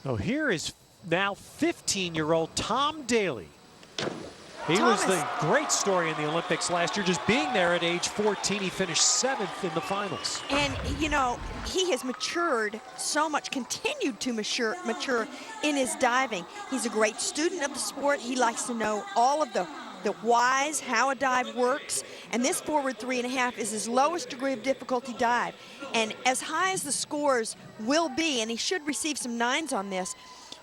So here is now 15-year-old Tom Daley. He was the great story in the Olympics last year, just being there at age 14. He finished 7th in the finals. And, you know, he has matured so much, continued to mature in his diving. He's a great student of the sport. He likes to know all of the whys, how a dive works. And this forward 3.5 is his lowest degree of difficulty dive. And as high as the scores will be, and he should receive some 9s on this,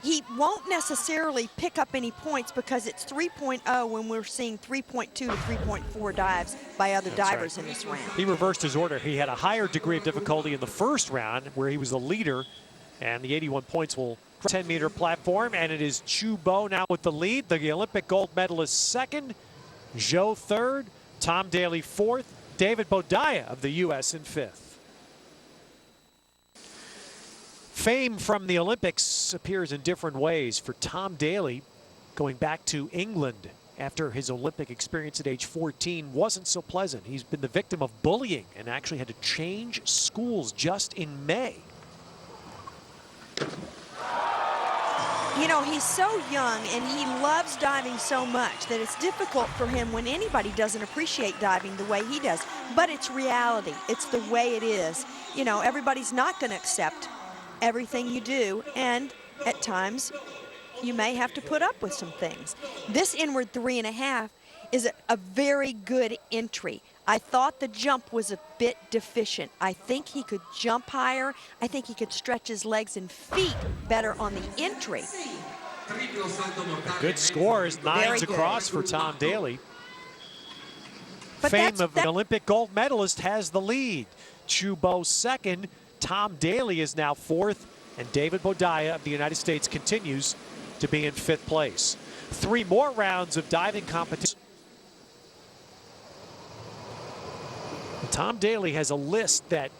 he won't necessarily pick up any points because it's 3.0 when we're seeing 3.2 to 3.4 dives by other divers in this round. He reversed his order. He had a higher degree of difficulty in the first round where he was the leader, and the 81 points will 10-meter platform, and it is Chu Bo now with the lead. The Olympic gold medalist second, Zhou third, Tom Daley fourth, David Bodaya of the U.S. in fifth. Fame from the Olympics appears in different ways. For Tom Daley, going back to England after his Olympic experience at age 14 wasn't so pleasant. He's been the victim of bullying and actually had to change schools just in May. You know, he's so young and he loves diving so much that it's difficult for him when anybody doesn't appreciate diving the way he does. But it's reality. It's the way it is. You know, everybody's not going to accept everything you do, and at times you may have to put up with some things. This inward 3.5 is a very good entry. I thought the jump was a bit deficient. I think he could jump higher. I think he could stretch his legs and feet better on the entry. Good scores, 9s across for Tom Daley. Fame of an Olympic gold medalist has the lead. Chu Bo second. Tom Daley is now fourth, and David Bodaya of the United States continues to be in fifth place. 3 more rounds of diving competition. Tom Daley has a list that,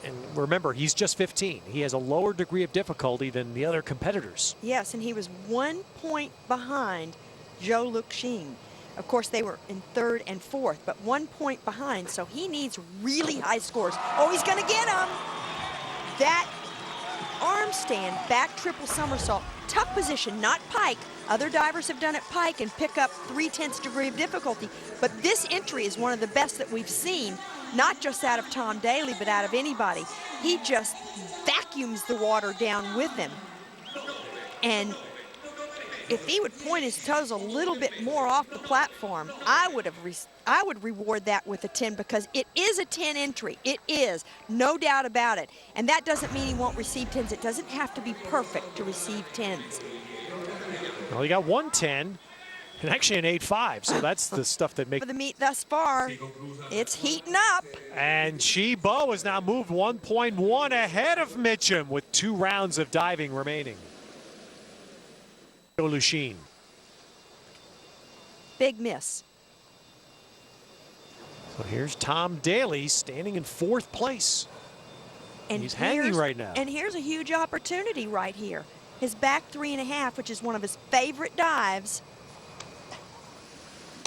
and remember, he's just 15. He has a lower degree of difficulty than the other competitors. Yes, and he was 1 point behind Zhou Luxin. Of course, they were in 3rd and 4th, but 1 point behind, so he needs really high scores. Oh, he's going to get him. That arm stand, back triple somersault, tuck position, not pike. Other divers have done it pike and pick up 3/10 degree of difficulty. But this entry is one of the best that we've seen, not just out of Tom Daley, but out of anybody. He just vacuums the water down with him. And if he would point his toes a little bit more off the platform, I would reward that with a 10, because it is a 10 entry. It is, no doubt about it. And that doesn't mean he won't receive 10s. It doesn't have to be perfect to receive 10s. Well, he got 110 and actually an 8.5, so that's the stuff that makes... For the meet thus far, it's heating up. And Chu Bo has now moved 1.1 ahead of Mitchum with 2 rounds of diving remaining. Luxin. Big miss. So here's Tom Daley standing in 4th place. And he's hanging right now. And here's a huge opportunity right here. His back 3.5, which is one of his favorite dives.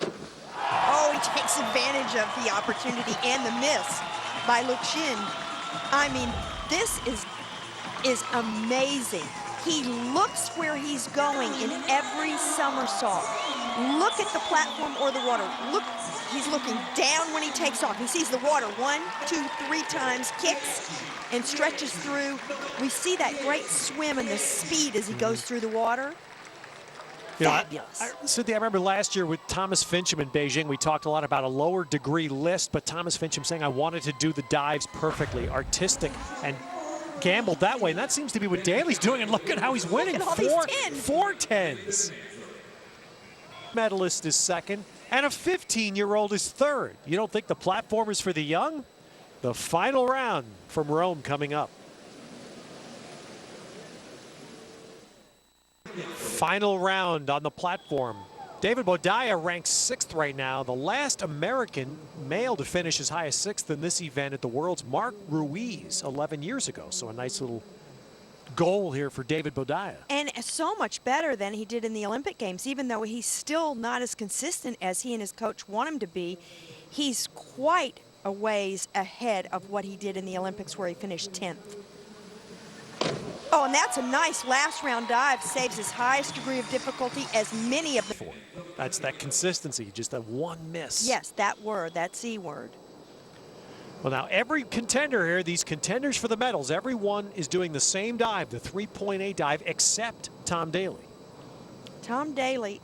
Oh, he takes advantage of the opportunity and the miss by Luxin. I mean, this is amazing. He looks where he's going in every somersault. Look at the platform or the water. Look, he's looking down when he takes off. He sees the water 1, 2, 3 times, kicks and stretches through. We see that great swim and the speed as he goes through the water. Fabulous. Cynthia, I remember last year with Thomas Fincham in Beijing, we talked a lot about a lower degree list, but Thomas Fincham saying, I wanted to do the dives perfectly, artistic, and gambled that way. And that seems to be what Daley's doing, and look at how he's winning. 4 10s. Medalist is second, and a 15-year-old is third. You don't think the platform is for the young? The final round from Rome coming up. Final round on the platform. David Bodaya ranks 6th right now, the last American male to finish as high as 6th in this event at the Worlds, Mark Ruiz, 11 years ago. So a nice little goal here for David Bodaya. And so much better than he did in the Olympic Games, even though he's still not as consistent as he and his coach want him to be. He's quite a ways ahead of what he did in the Olympics, where he finished 10th. Oh, and that's a nice last round dive. Saves his highest degree of difficulty as many of the... That's that consistency, just a one miss. Yes, that word, that C word. Well, now every contender here, these contenders for the medals, everyone is doing the same dive, the 3.8 dive, except Tom Daley. Tom Daley,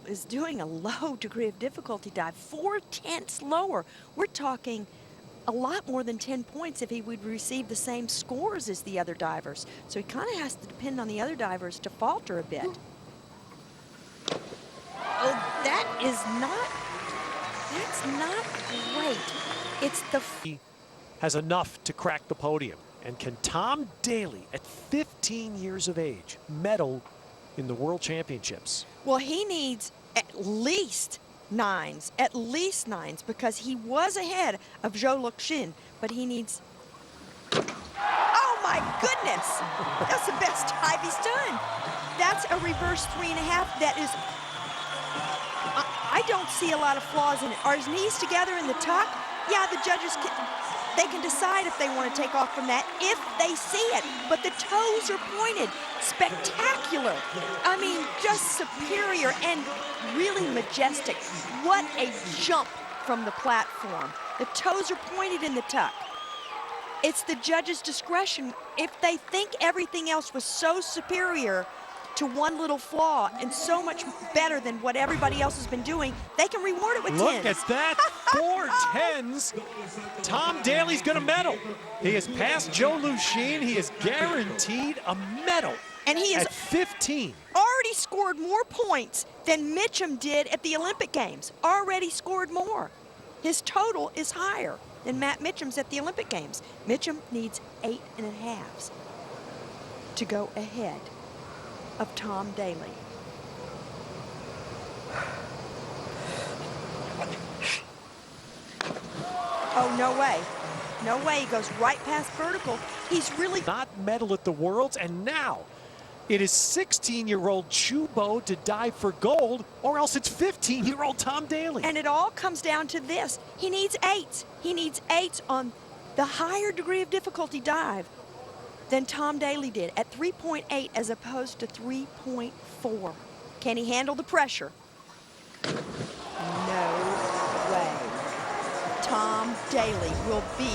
is doing a low degree of difficulty dive, 4/10 lower. We're talking a lot more than 10 points if he would receive the same scores as the other divers. So he kind of has to depend on the other divers to falter a bit. Oh, that's not great. It's the... He has enough to crack the podium. And can Tom Daley, at 15 years of age, medal in the World Championships? Well, he needs at least nines, because he was ahead of Zhou Luxin, but he needs... Oh my goodness! That's the best dive he's done. That's a reverse 3.5 that is... I don't see a lot of flaws in it. Are his knees together in the tuck? Yeah, the judges can decide if they want to take off from that if they see it. But the toes are pointed. Spectacular. I mean, just superior and really majestic. What a jump from the platform. The toes are pointed in the tuck. It's the judge's discretion. If they think everything else was so superior to one little flaw and so much better than what everybody else has been doing, they can reward it with 10s. Look at that, 4 10s. Tom Daley's gonna medal. He has passed Zhou Luxin. He is guaranteed a medal. And he is at 15. Already scored more points than Mitchum did at the Olympic Games. Already scored more. His total is higher than Matt Mitchum's at the Olympic Games. Mitchum needs 8.5s to go ahead of Tom Daley. Oh, no way. No way. He goes right past vertical. He's really not medal at the Worlds, and now it is 16-year-old Chu Bo to dive for gold, or else it's 15-year-old Tom Daley. And it all comes down to this. He needs 8s. He needs 8s on the higher degree of difficulty dive than Tom Daley did at 3.8 as opposed to 3.4. Can he handle the pressure? No way. Tom Daley will be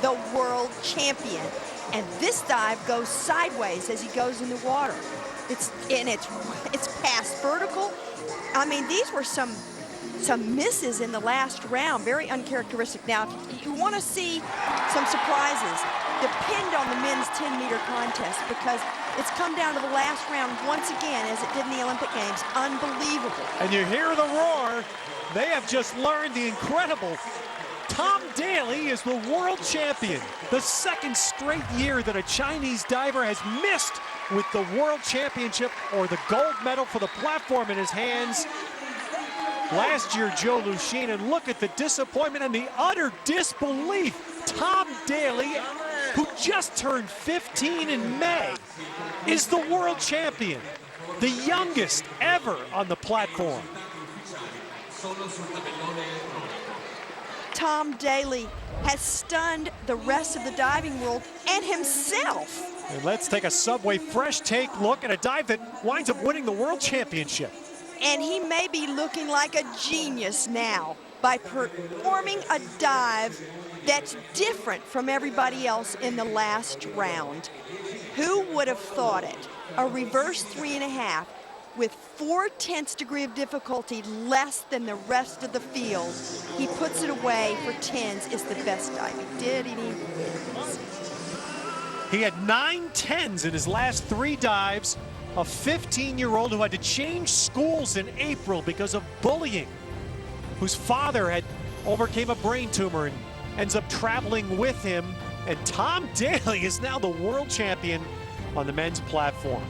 the world champion. And this dive goes sideways as he goes in the water. It's past vertical. I mean, these were some misses in the last round, very uncharacteristic. Now, if you want to see some surprises, depend on the men's 10-meter contest, because it's come down to the last round once again, as it did in the Olympic Games. Unbelievable. And you hear the roar. They have just learned the incredible. Tom Daley is the world champion. The second straight year that a Chinese diver has missed with the world championship or the gold medal for the platform in his hands. Last year, Zhou Luxin, and look at the disappointment and the utter disbelief. Tom Daley, who just turned 15 in May, is the world champion, the youngest ever on the platform. Tom Daley has stunned the rest of the diving world and himself. And let's take a Subway fresh take look at a dive that winds up winning the world championship. And he may be looking like a genius now by performing a dive that's different from everybody else in the last round. Who would have thought it? A reverse 3.5 with 4/10 degree of difficulty less than the rest of the field. He puts it away for 10s. Is the best dive he did, and he wins. He had 9 10s in his last 3 dives. A 15-year-old who had to change schools in April because of bullying, whose father had overcame a brain tumor and ends up traveling with him. And Tom Daley is now the world champion on the men's platform.